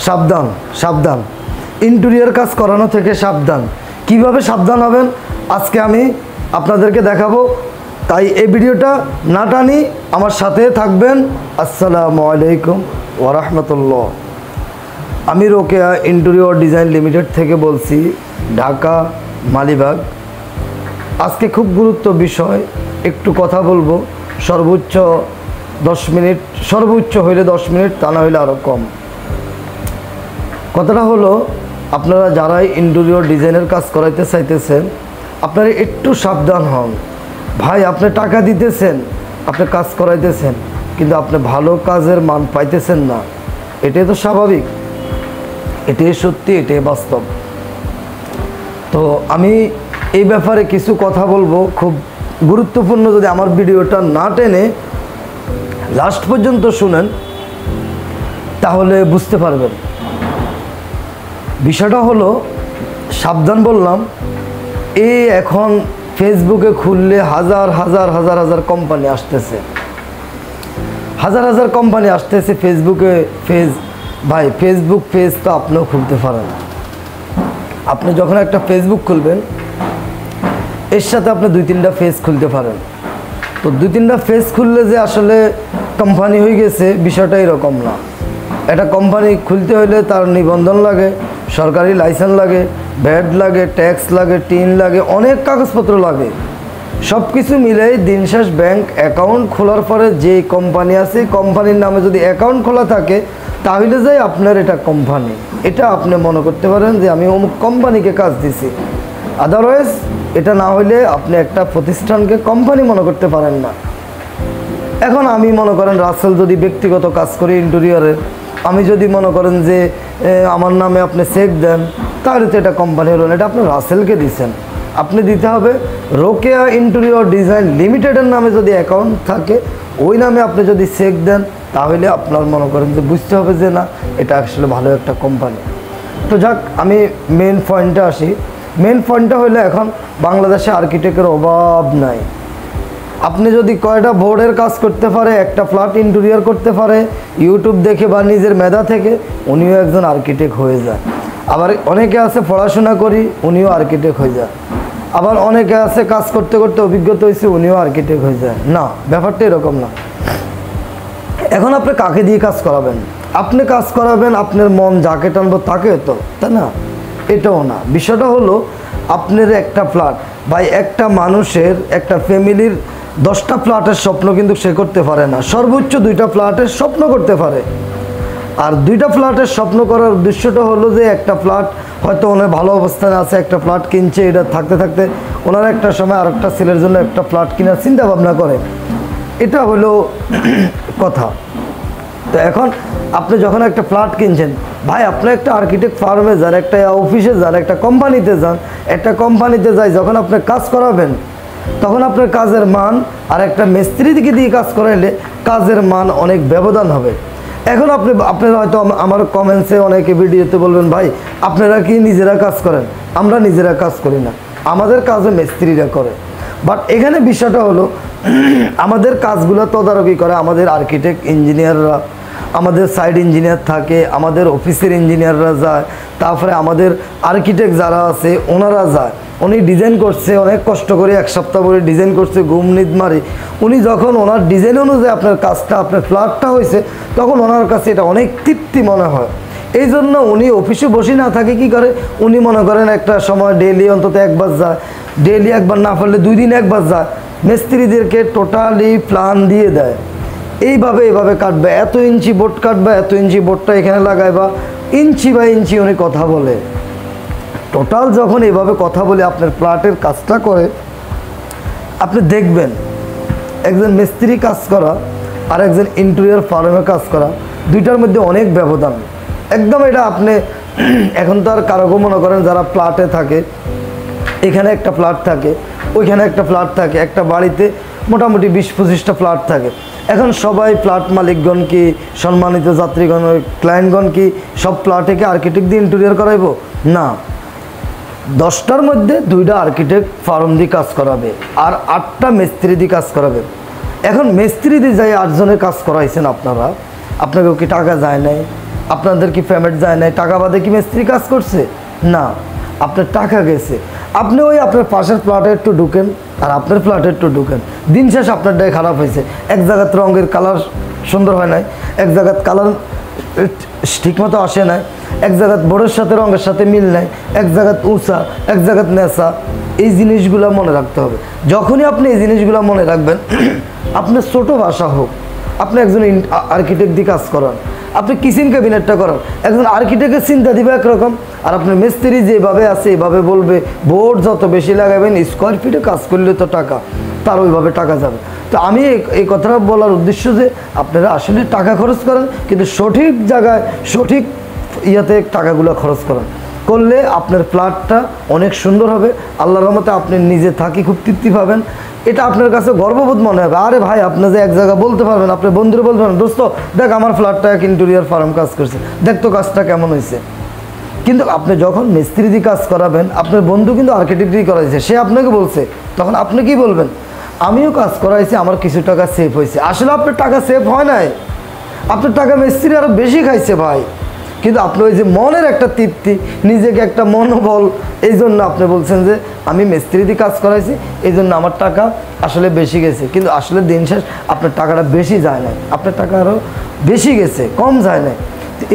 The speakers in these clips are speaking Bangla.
সাবধান সাবধান, ইন্টেরিয়র কাজ করানো থেকে সাবধান। কিভাবে সাবধান হবেন আজকে আমি আপনাদেরকে দেখাবো, তাই এই ভিডিওটা না টানি আমার সাথে থাকবেন। আসসালামু আলাইকুম ওয়া রাহমাতুল্লাহ। আমি রোকেয়া ইন্টেরিয়র ডিজাইন লিমিটেড থেকে বলছি, ঢাকা মালিবাগ। আজকে খুব গুরুত্ব বিষয়, একটু কথা বলবো। সর্বোচ্চ 10 মিনিট, সর্বোচ্চ হইলে 10 মিনিট, তা না হইলে আরও কম। কথাটা হলো, আপনারা যারাই ইন্টেরিয়র ডিজাইনের কাজ করাইতে চাইতেছেন, আপনারা একটু সাবধান হন। ভাই, আপনি টাকা দিতেছেন, আপনি কাজ করাইতেছেন, কিন্তু আপনি ভালো কাজের মান পাইতেছেন না। এটাই তো স্বাভাবিক, এটাই সত্যি, এটাই বাস্তব। তো আমি এই ব্যাপারে কিছু কথা বলবো, খুব গুরুত্বপূর্ণ। যদি আমার ভিডিওটা না টেনে লাস্ট পর্যন্ত শুনেন তাহলে বুঝতে পারবেন। বিষয়টা হলো, সাবধান বললাম, এই এখন ফেসবুকে খুললে হাজার হাজার হাজার হাজার কোম্পানি আসতেছে, হাজার হাজার কোম্পানি আসতেছে ফেসবুকে। ভাই, ফেসবুক পেজ তো আপনিও খুলতে পারেন। আপনি যখন একটা ফেসবুক খুলবেন, এর সাথে আপনি 2-3টা পেজ খুলতে পারেন। তো 2-3টা পেজ খুললে যে আসলে কোম্পানি হয়ে গেছে, বিষয়টা এরকম না। একটা কোম্পানি খুলতে হলে তার নিবন্ধন লাগে, সরকারি লাইসেন্স লাগে, ভ্যাট লাগে, ট্যাক্স লাগে, টিন লাগে, অনেক কাগজপত্র লাগে। সব কিছু মিলেই দিন শেষ ব্যাংক অ্যাকাউন্ট খোলার পরে যে কোম্পানি আছে, কোম্পানির নামে যদি অ্যাকাউন্ট খোলা থাকে, তাহলে যাই আপনার এটা কোম্পানি। এটা আপনি মনে করতে পারেন যে আমি অমুক কোম্পানিকে কাজ দিছি। আদারওয়াইজ এটা না হইলে আপনি একটা প্রতিষ্ঠানকে কোম্পানি মনে করতে পারেন না। এখন আমি মনে করেন রাসেল যদি ব্যক্তিগত কাজ করি ইন্টেরিয়রের, আমি যদি মনে করেন যে আমার নামে আপনি চেক দেন, তাহলে তো এটা কোম্পানি হলো না, এটা আপনি রাসেলকে দিচ্ছেন। আপনি দিতে হবে রোকেয়া ইন্টেরিয়র ডিজাইন লিমিটেডের নামে যদি অ্যাকাউন্ট থাকে, ওই নামে আপনি যদি চেক দেন, তাহলে আপনার মনে করেন যে বুঝতে হবে যে না, এটা আসলে ভালো একটা কোম্পানি। তো যাক, আমি মেন পয়েন্টে আসি। মেন পয়েন্টটা হলো, এখন বাংলাদেশে আর্কিটেক্টের অভাব নাই। আপনি যদি কয়টা বোর্ডের কাজ করতে পারে, একটা ফ্ল্যাট ইন্টেরিয়র করতে পারে, ইউটিউব দেখে বা নিজের মেধা থেকে, উনিও একজন আর্কিটেক্ট হয়ে যায়। আবার অনেকে আছে পড়াশোনা করি, উনিও আর্কিটেক্ট হয়ে যায়। আবার অনেকে আছে কাজ করতে করতে অভিজ্ঞতা হয়েছে, উনিও আর্কিটেক্ট হয়ে যায়। না, ব্যাপারটা এরকম না। এখন আপনি কাকে দিয়ে কাজ করাবেন? আপনি কাজ করাবেন আপনার মন যাকে টানবো তাকে, তো তাই না? এটাও না। বিষয়টা হলো, আপনার একটা ফ্ল্যাট, ভাই, একটা মানুষের, একটা ফ্যামিলির 10টা ফ্ল্যাটের স্বপ্ন কিন্তু সে করতে পারে না। সর্বোচ্চ 2টা ফ্ল্যাটের স্বপ্ন করতে পারে। আর 2টা ফ্ল্যাটের স্বপ্ন করার উদ্দেশ্যটা হলো যে, একটা ফ্ল্যাট হয়তো ওনার ভালো অবস্থানে আছে, একটা ফ্ল্যাট কিনছে, এটা থাকতে থাকতে ওনার একটা সময় আর একটা ছেলের জন্য একটা ফ্ল্যাট কেনার চিন্তা ভাবনা করে। এটা হলো কথা। তো এখন আপনি যখন একটা ফ্ল্যাট কিনছেন, ভাই, আপনি একটা আর্কিটেক্ট ফার্মে যান, একটা অফিসে যান, একটা কোম্পানিতে যান, একটা কোম্পানিতে যাই যখন আপনি কাজ করাবেন, তখন আপনার কাজের মান আর একটা মিস্ত্রি দিকে দিয়ে কাজ করাইলে কাজের মান অনেক ব্যবধান হবে। এখন আপনারা হয়তো আমার কমেন্টসে অনেকে ভিডিওতে বলবেন, ভাই, আপনারা কি নিজেরা কাজ করেন? আমরা নিজেরা কাজ করি না, আমাদের কাজও মিস্ত্রিরা করে। বাট এখানে বিষয়টা হলো, আমাদের কাজগুলো তদারকি করে আমাদের আর্কিটেক্ট ইঞ্জিনিয়াররা, আমাদের সাইড ইঞ্জিনিয়ার থাকে, আমাদের অফিসের ইঞ্জিনিয়াররা যায়, তারপরে আমাদের আর্কিটেক্ট যারা আছে ওনারা যায়। উনি ডিজাইন করছে, অনেক কষ্ট করে 1 সপ্তাহ পরে ডিজাইন করছে, ঘুম নিদ মারি। উনি যখন ওনার ডিজাইন অনুযায়ী আপনার কাজটা, আপনার ফ্ল্যাটটা হয়েছে, তখন ওনার কাছে এটা অনেক তৃপ্তি মনে হয়। এই জন্য উনি অফিসে বসে না থাকে, কি করে, উনি মনে করেন একটা সময় ডেইলি অন্তত 1বার যায়, ডেইলি 1বার না পারলে 2 দিন 1বার যায়, মিস্ত্রিদেরকে টোটালি প্ল্যান দিয়ে দেয়। এইভাবে কাটবে, এত ইঞ্চি বোর্ড কাটবে, এত ইঞ্চি বোর্ডটা এখানে লাগাইবা, ইঞ্চি বাই ইঞ্চি উনি কথা বলে। টোটাল যখন এইভাবে কথা বলে আপনার ফ্ল্যাটের কাজটা করে, আপনি দেখবেন একজন মিস্ত্রি কাজ করা আর একজন ইন্টেরিয়র ফার্মে কাজ করা, 2টার মধ্যে অনেক ব্যবধান। একদম এটা আপনি এখন তো আর কারো মনে করেন যারা ফ্ল্যাটে থাকে, এখানে একটা ফ্ল্যাট থাকে, ওইখানে একটা ফ্ল্যাট থাকে, একটা বাড়িতে মোটামুটি 20-25টা ফ্ল্যাট থাকে। এখন সবাই ফ্ল্যাট মালিকগণ কি, সম্মানিত যাত্রীগণ, ক্লায়েন্টগণ কি সব ফ্ল্যাটে কি আর্কিটেক্ট দিয়ে ইন্টেরিয়র করাইবো? না, 10টার মধ্যে 2টা আর্কিটেক্ট ফার্ম দিয়ে কাজ করাবে আর 8টা মিস্ত্রি দিয়ে কাজ করাবে। এখন মিস্ত্রি দিয়ে যাই 8 জনের কাজ করাইছেন আপনারা, আপনাকেও কি টাকা যায় নাই? আপনাদের কি পেমেন্ট যায় নাই? টাকা বাদে কি মিস্ত্রি কাজ করছে? না, আপনার টাকা গেছে। আপনি ওই আপনার পাশের প্লটে একটু ঢুকেন আর আপনার প্লটে একটু ঢুকেন, দিন শেষ আপনারটাই খারাপ হয়েছে। এক জায়গাত রঙের কালার সুন্দর হয় নাই, এক জায়গাত কালার ঠিকমতো আসে নাই, এক জায়গাত বোর্ডের সাথে রঙের সাথে মিল নাই, এক জায়গাত উঁচা, এক জায়গাত নেশা। এই জিনিসগুলো মনে রাখতে হবে। যখনই আপনি এই জিনিসগুলো মনে রাখবেন, আপনার ছোটো ভাষা হোক, আপনি একজন আর্কিটেক্ট দিয়ে কাজ করান, আপনি কিচেন ক্যাবিনেটটা করান, একজন আর্কিটেক্টের চিন্তা দিবে একরকম, আর আপনার মিস্ত্রি যেভাবে আছে এভাবে বলবে বোর্ড যত বেশি লাগাবেন স্কোয়ার ফিটে কাজ করলে তো টাকা, তার ওইভাবে টাকা যাবে। তো আমি এই কথাটা বলার উদ্দেশ্য যে আপনারা আসলে টাকা খরচ করেন, কিন্তু সঠিক জায়গায় সঠিক ইয়াতে টাকাগুলো খরচ করেন, করলে আপনার ফ্ল্যাটটা অনেক সুন্দর হবে। আল্লাহর রহমতে আপনি নিজে থাকি খুব তৃপ্তি পাবেন, এটা আপনার কাছে গর্ববোধ মনে হবে। আরে ভাই, আপনি যে এক জায়গায় বলতে পারবেন, আপনার বন্ধুরা বলতে পারবেন, দোস্ত দেখ আমার ফ্ল্যাটটা এক ইন্টেরিয়র ফার্ম কাজ করছে, দেখ তো কাজটা কেমন হয়েছে। কিন্তু আপনি যখন মিস্ত্রি দিয়ে কাজ করাবেন, আপনার বন্ধু কিন্তু আর্কিটেক্ট দিয়ে করাইছে, সে আপনাকে বলছে, তখন আপনি কি বলবেন? আমিও কাজ করাইছি, আমার কিছু টাকা সেভ হয়েছে। আসলে আপনার টাকা সেভ হয় নাই, আপনার টাকা মিস্ত্রি আরও বেশি খাইছে ভাই। কিন্তু আপনি ওই যে মনের একটা তৃপ্তি, নিজেকে একটা মনোবল, এই জন্য আপনি বলছেন যে আমি মিস্ত্রি দিয়ে কাজ করাইছি, এই জন্য আমার টাকা আসলে বেশি গেছে। কিন্তু আসলে দিন শেষ আপনার টাকাটা বেশি যায় না, আপনার টাকা আরও বেশি গেছে, কম যায় না।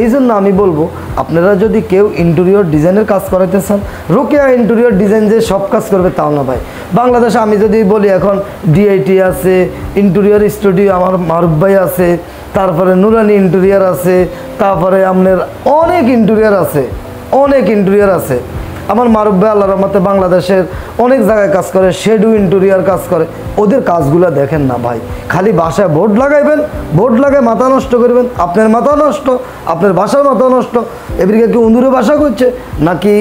এই জন্য আমি বলবো, আপনারা যদি কেউ ইন্টেরিয়র ডিজাইনের কাজ করাইতে চান, রোকেয়া ইন্টেরিয়র ডিজাইন যে সব কাজ করবে তাও না ভাই। বাংলাদেশে আমি যদি বলি, এখন ডিআইটি আছে, ইন্টেরিয়র স্টুডিও আমার মারুফ ভাই আছে, তারপরে নুরানি ইন্টেরিয়র আছে, তারপরে আপনার অনেক ইন্টেরিয়র আছে, অনেক ইন্টেরিয়র আছে। আমার মারুফ ভাই আল্লাহর রহমতে বাংলাদেশের অনেক জায়গায় কাজ করে, শেডু ইন্টেরিয়র কাজ করে। ওদের কাজগুলো দেখেন না ভাই, খালি বাসায় বোর্ড লাগাইবেন, বোর্ড লাগায় মাথা নষ্ট করবেন, আপনার মাথা নষ্ট, আপনার বাসার মাথা নষ্ট। এদিকে কি উন্দুরে বাসা করছে, নাকি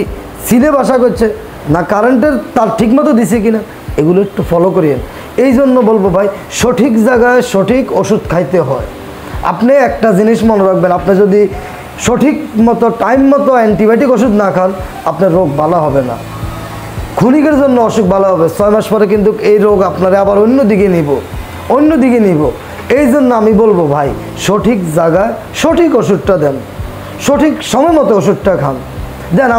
সিলে বাসা করছে, না কারেন্টের তার ঠিকমতো দিছে কিনা, এগুলো একটু ফলো করিয়েন। এই জন্য বলবো ভাই, সঠিক জায়গায় সঠিক ওষুধ খাইতে হয়। আপনি একটা জিনিস মনে রাখবেন, আপনি যদি সঠিক মতো টাইম মতো অ্যান্টিবায়োটিক ওষুধ না খান, আপনার রোগ ভালো হবে না। ক্ষণিকের জন্য অসুখ ভালো হবে, 6 মাস পরে কিন্তু এই রোগ আপনারা আবার অন্যদিকে নিব। এই জন্য আমি বলবো ভাই, সঠিক জায়গায় সঠিক ওষুধটা দেন, সঠিক সময় মতো ওষুধটা খান। দেন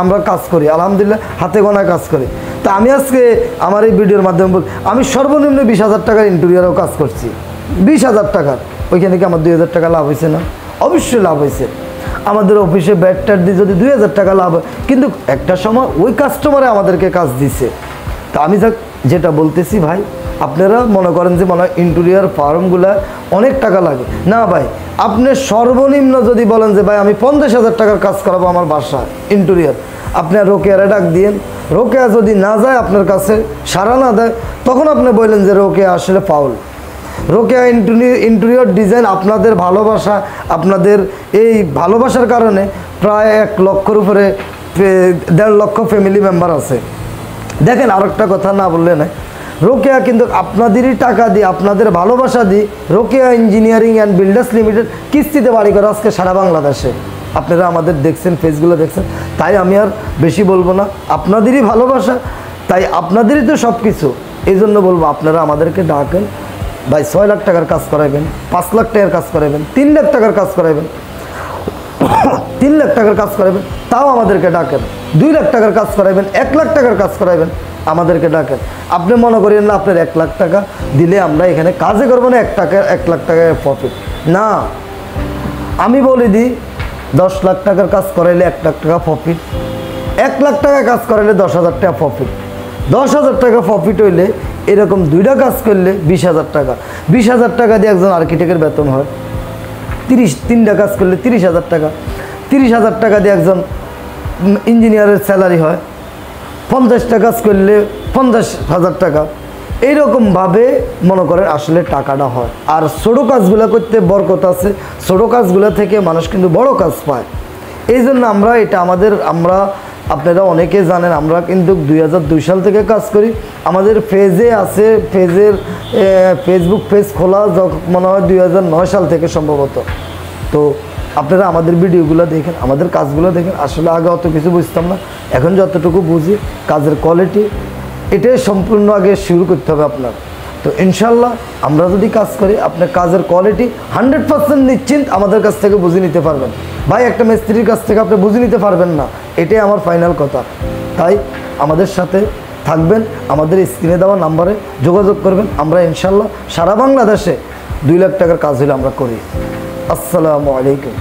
আমরা কাজ করি, আলহামদুলিল্লাহ হাতে গোনা কাজ করি। তা আমি আজকে আমার এই ভিডিওর মাধ্যমে বলি, আমি সর্বনিম্ন 20,000 টাকার ইন্টেরিয়রেও কাজ করছি। 20,000 টাকার, ওইখানে কি আমার 2,000 টাকা লাভ হয়েছে না? অবশ্যই লাভ হয়েছে। আমাদের অফিসে ব্যাট দিয়ে যদি 2,000 টাকা লাভ হয়, কিন্তু একটা সময় ওই কাস্টমারে আমাদেরকে কাজ দিছে। তা আমি যেটা বলতেছি ভাই, আপনারা মনে করেন যে মনে হয় ইন্টেরিয়র ফার্মগুলা অনেক টাকা লাগে, না ভাই। আপনি সর্বনিম্ন যদি বলেন যে ভাই আমি 50,000 টাকার কাজ করাবো আমার বাসায় ইন্টেরিয়র, আপনি রোকেয়ারে ডাক দিয়েন। রোকেয়া যদি না যায়, আপনার কাছে সাড়া না দেয়, তখন আপনি বললেন যে রোকেয়া আসলে ফাউল। রোকেয়া ইন্টেরিয়র ডিজাইন আপনাদের ভালোবাসা, আপনাদের এই ভালোবাসার কারণে প্রায় 1 লক্ষের উপরে 1.5 লক্ষ ফ্যামিলি মেম্বার আছে। দেখেন, আরেকটা কথা না বললে না, রোকেয়া কিন্তু আপনাদেরই টাকা দিয়ে, আপনাদের ভালোবাসা দিয়ে Rokeya engineering and builders limited কিস্তিতে বাড়ি করে আজকে সারা বাংলাদেশে। আপনারা আমাদের দেখছেন, ফেসগুলো দেখছেন, তাই আমি আর বেশি বলবো না। আপনাদেরই ভালোবাসা, তাই আপনাদেরই তো সব কিছু। এই জন্য বলবো, আপনারা আমাদেরকে ডাকেন ভাই। 6 লাখ টাকার কাজ করাইবেন, 5 লাখ টাকার কাজ করাইবেন, 3 লাখ টাকার কাজ করাইবেন, 3 লাখ টাকার কাজ করাইবেন, তাও আমাদেরকে ডাকেন। 2 লাখ টাকার কাজ করাইবেন, 1 লাখ টাকার কাজ করাইবেন, আমাদেরকে ডাকেন। আপনি মনে করেন না আপনার 1 লাখ টাকা দিলে আমরা এখানে কাজে করবো না, 1 লাখ টাকার প্রফিট না। আমি বলে দিই, 10 লাখ টাকার কাজ করাইলে 1 লাখ টাকা প্রফিট, 1 লাখ টাকা কাজ করাইলে 10,000 টাকা প্রফিট। 10,000 টাকা প্রফিট হইলে এরকম 2টা কাজ করলে 20,000 টাকা। 20,000 টাকা দিয়ে একজন আর্কিটেক্টের বেতন হয়। 3টা কাজ করলে 30,000 টাকা। 30,000 টাকা দিয়ে একজন ইঞ্জিনিয়ারের স্যালারি হয়। 50টা কাজ করলে 50,000 টাকা। এইরকমভাবে মনে করেন আসলে টাকাটা হয়। আর ছোটো কাজগুলো করতে বরকত আছে, ছোটো কাজগুলো থেকে মানুষ কিন্তু বড় কাজ পায়। এই জন্য আমরা আপনারা অনেকে জানেন, আমরা কিন্তু 2002 সাল থেকে কাজ করি। আমাদের পেজে আছে, ফেসবুক পেজ খোলা মনে হয় 2009 সাল থেকে সম্ভবত। তো আপনারা আমাদের ভিডিওগুলো দেখেন, আমাদের কাজগুলো দেখেন। আসলে আগে অত কিছু বুঝতাম না, এখন যতটুকু বুঝি, কাজের কোয়ালিটি এটাই সম্পূর্ণ আগে শুরু করতে হবে আপনার। তো ইনশাল্লাহ আমরা যদি কাজ করি আপনার কাজের কোয়ালিটি 100% নিশ্চিন্ত আমাদের কাছ থেকে বুঝে নিতে পারবেন। ভাই একটা মিস্ত্রির কাছ থেকে আপনি বুঝে নিতে পারবেন না, এটাই আমার ফাইনাল কথা। তাই আমাদের সাথে থাকবেন, আমাদের স্ক্রিনে দেওয়া নাম্বারে যোগাযোগ করবেন। আমরা ইনশাল্লাহ সারা বাংলাদেশে 2 লাখ টাকার কাজ হলে আমরা করি। আসসালামু আলাইকুম।